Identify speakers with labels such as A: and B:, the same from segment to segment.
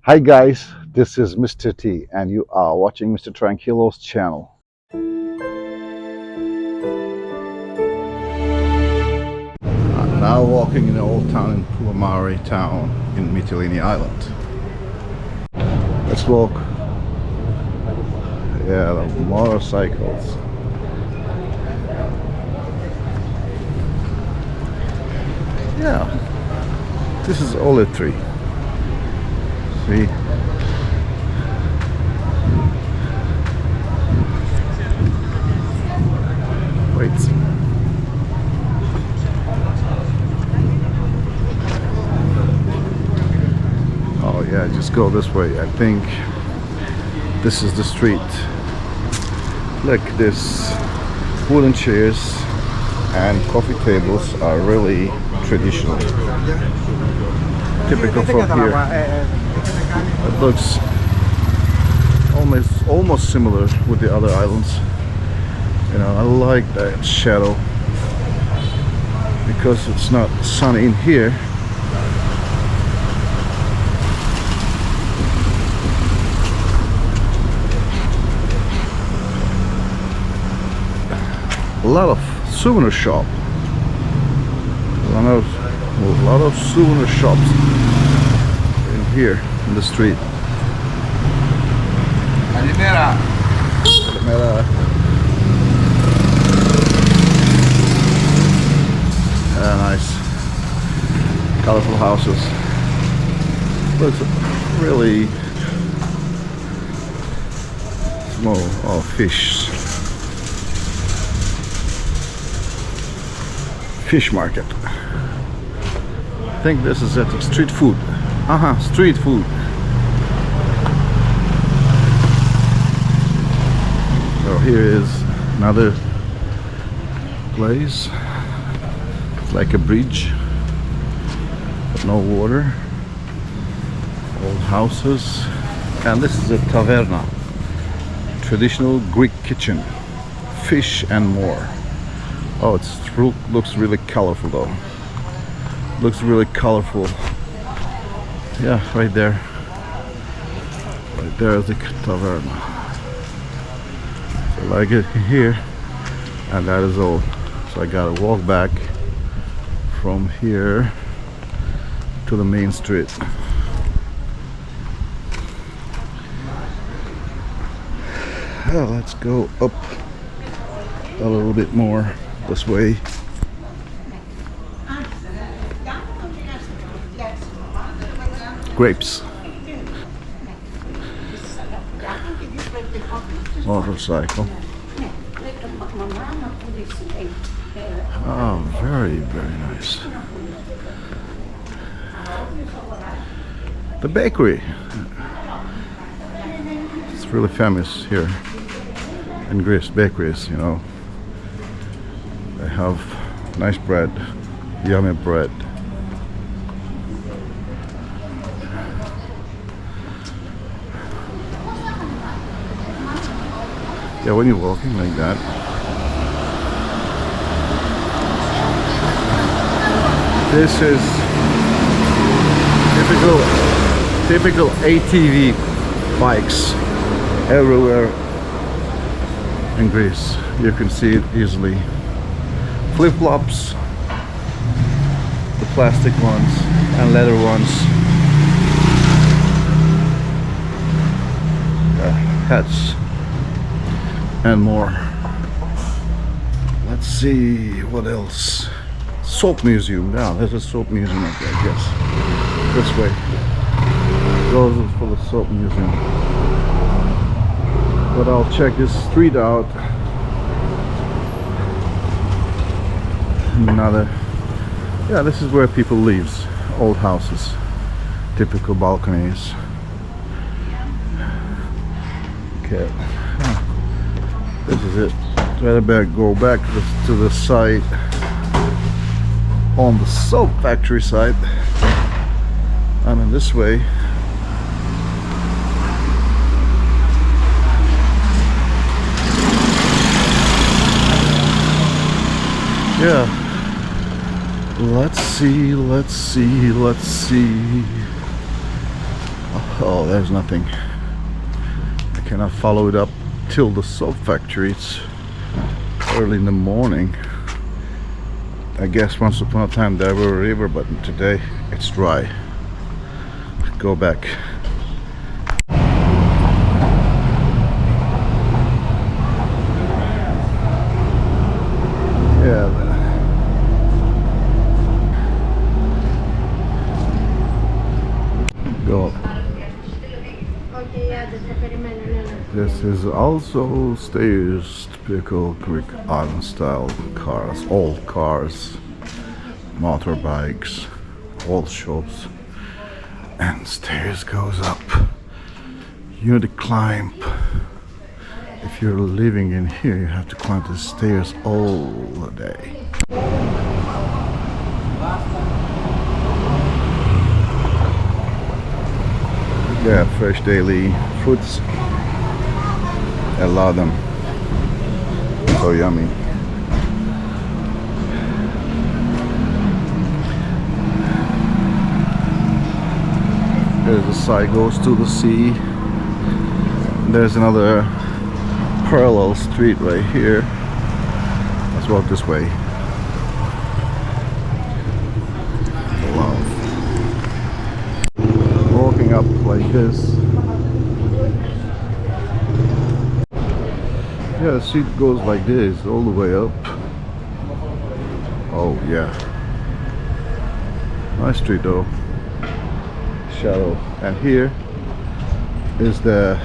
A: Hi guys, this is Mr. T and you are watching Mr. Tranquilo's channel. I'm now walking in the old town in Plomari town in Mytilene Island. Let's walk. Yeah, the motorcycles. Yeah, this is olive tree. See? Wait. Oh yeah, just go this way. I think this is the street. Look, this wooden chairs and coffee tables are really traditional. Typical from here. It looks almost similar with the other islands. You know, I like that shadow because it's not sunny in here. A lot of souvenir shop. A lot of souvenir shops in here in the street.
B: Calimera.
A: Nice, colorful houses. Looks really small. Oh, fish market. I think this is it. Street food. Street food. So here is another place. It's like a bridge, but no water. Old houses. And this is a taverna. Traditional Greek kitchen. Fish and more. Oh, looks really colorful though. Looks really colorful. Yeah, right there. Right there is the taverna. So I get here, and that is all. So I gotta walk back from here to the main street. Well, let's go up a little bit more this way. Grapes. Motorcycle. Oh, very, very nice. The bakery. It's really famous here in Greece. Bakeries, you know. They have nice bread, yummy bread. Yeah, when you're walking like that, this is typical ATV bikes everywhere in Greece. You can see it easily. Flip-flops, the plastic ones and leather ones. Hats and more. Let's see what else. Soap museum. Yeah, there's a soap museum up there, I guess. This way. Goes for the soap museum. But I'll check this street out. Another. Yeah, this is where people lives. Old houses. Typical balconies. Okay. This is it. Better go back to the site on the soap factory side. I mean this way. Yeah. Let's see. Oh, there's nothing. I cannot follow it up till the soap factory. It's early in the morning. I guess once upon a time there were a river, but today it's dry. Go back. Yeah. Go. This is also stairs, typical Greek island style cars, all cars, motorbikes, all shops, and stairs goes up. You need to climb. If you're living in here, you have to climb the stairs all the day. Yeah, fresh daily fruits. I love them. So yummy. There's the side goes to the sea. There's another parallel street right here. Let's walk this way. Love. Walking up like this. Yeah, the street goes like this all the way up. Oh yeah. Nice street though. Shadow. And here is the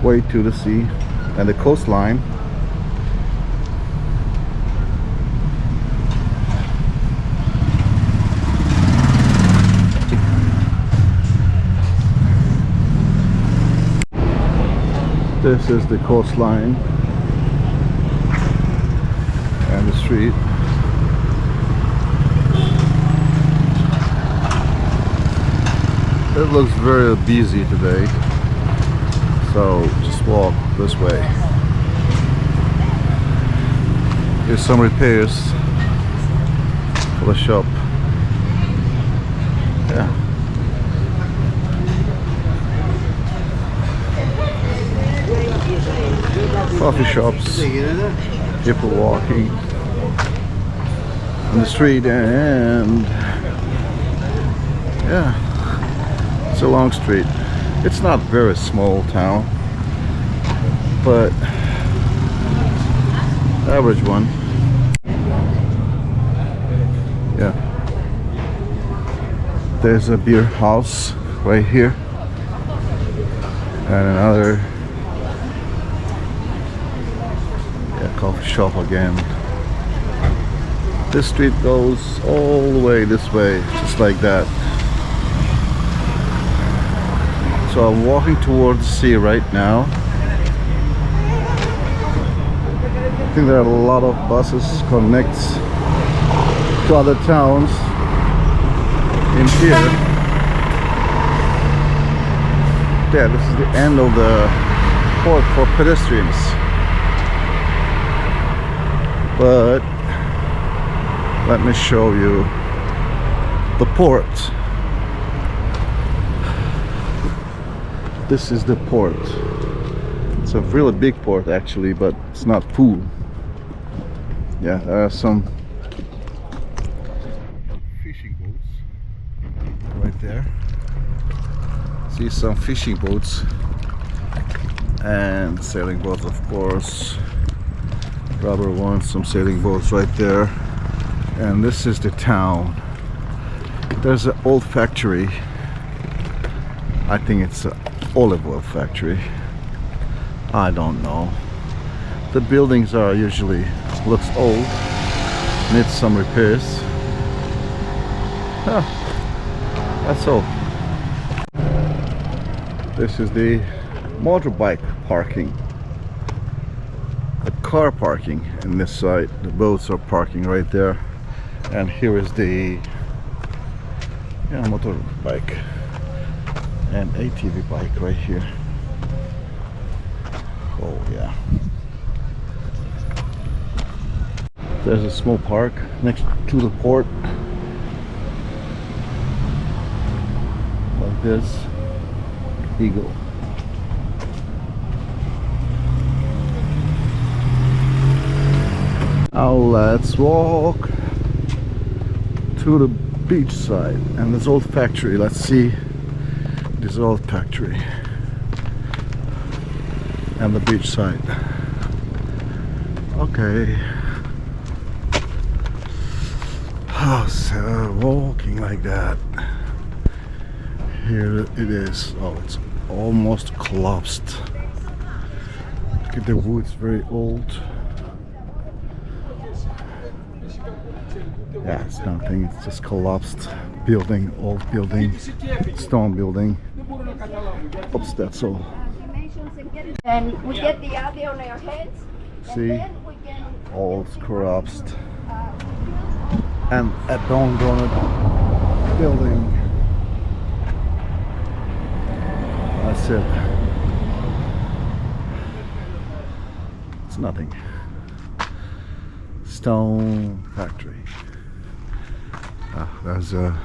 A: way to the sea and the coastline. This is the coastline and the street. It looks very busy today, so just walk this way. Here's some repairs for the shop. Yeah. Coffee shops, people walking on the street, and yeah, it's a long street. It's not very small town, but average one. Yeah. There's a beer house right here, and another coffee shop again. This street goes all the way this way, just like that. So I'm walking towards the sea right now. I think there are a lot of buses connects to other towns in here. Yeah, this is the end of the port for pedestrians. But let me show you the port. This is the port. It's a really big port actually, but it's not full. Yeah, there are some fishing boats right there. See some fishing boats and sailing boats, of course. Rubber ones, some sailing boats right there. And this is the town. There's an old factory. I think it's an olive oil factory. I don't know. The buildings are usually looks old, needs some repairs. That's all. This is the motorbike parking. The car parking in this side. The boats are parking right there, and here is the motorbike and ATV bike right here. Oh yeah. There's a small park next to the port, like this. eagle. Now let's walk to the beach side and this old factory. Let's see this old factory and the beach side. Okay. Oh, so walking like that. Here it is. Oh, it's almost collapsed. Look at the wood, it's very old. Yeah, it's nothing, it's just collapsed building, old building, stone building. Oops, that's all.
B: And we get the audio on our heads.
A: See, all collapsed. And a abandoned building. That's it. It's nothing. Stone factory. There's a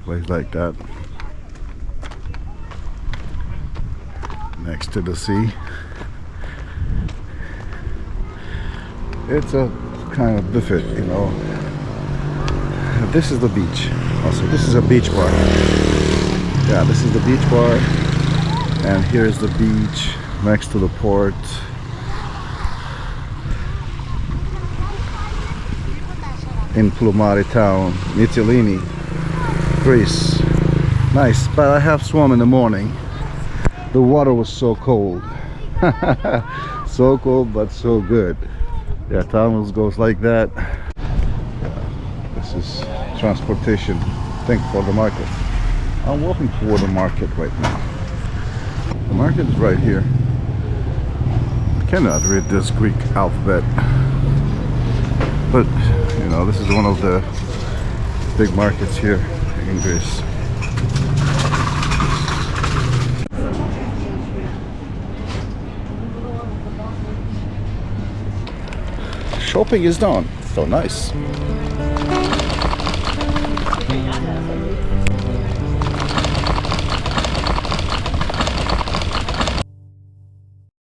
A: place like that next to the sea. It's a kind of buffet, you know. This is the beach. Also, this is a beach bar. Yeah, this is the beach bar, and here's the beach next to the port. In Plomari town, Mytilene, Greece. Nice, but I have swum in the morning. The water was so cold. So cold, but so good. Yeah, town goes like that. This is transportation thing for the market. I'm walking toward the market right now. The market is right here. I cannot read this Greek alphabet, but you know, this is one of the big markets here in Greece. Shopping is done. So nice.